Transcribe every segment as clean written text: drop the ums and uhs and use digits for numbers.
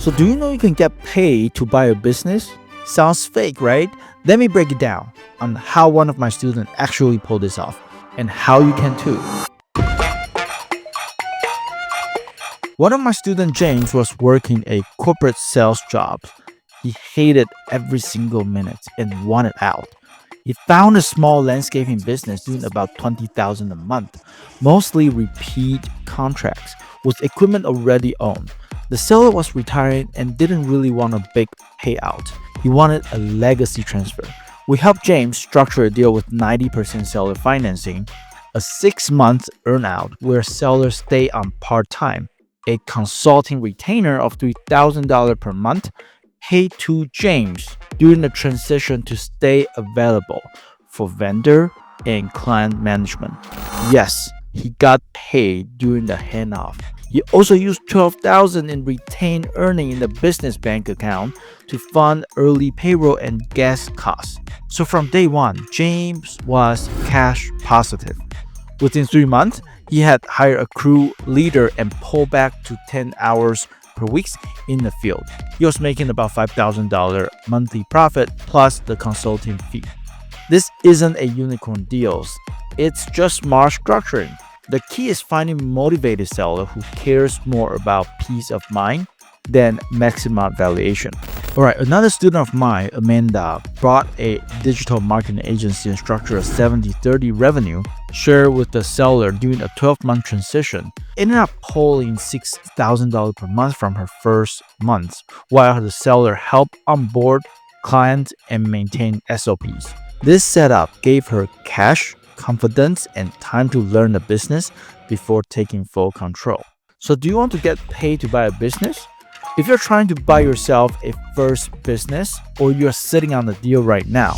So do you know you can get paid to buy a business? Sounds fake, right? Let me break it down on how one of my students actually pulled this off and how you can too. One of my students, James, was working a corporate sales job. He hated every single minute and wanted out. He found a small landscaping business doing about $20,000 a month, mostly repeat contracts with equipment already owned. The seller was retiring and didn't really want a big payout. He wanted a legacy transfer. We helped James structure a deal with 90% seller financing, a 6-month earnout where sellers stay on part-time, a consulting retainer of $3,000 per month paid to James during the transition to stay available for vendor and client management. Yes, he got paid during the handoff. He also used $12,000 in retained earning in the business bank account to fund early payroll and gas costs. So from day one, James was cash positive. Within 3 months, he had hired a crew leader and pulled back to 10 hours per week in the field. He was making about $5,000 monthly profit plus the consulting fee. This isn't a unicorn deal. It's just smart structuring. The key is finding a motivated seller who cares more about peace of mind than maximum valuation. Alright, another student of mine, Amanda, brought a digital marketing agency and structured a 70-30 revenue share with the seller during a 12-month transition. Ended up pulling $6,000 per month from her first month, while the seller helped onboard clients and maintain SOPs. This setup gave her cash, confidence, and time to learn the business before taking full control. So do you want to get paid to buy a business? If you're trying to buy yourself a first business or you're sitting on the deal right now,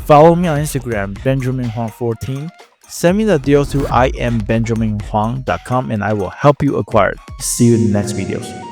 follow me on Instagram, BenjaminHuang14. Send me the deal through imbenjaminhuang.com and I will help you acquire it. See you in the next videos.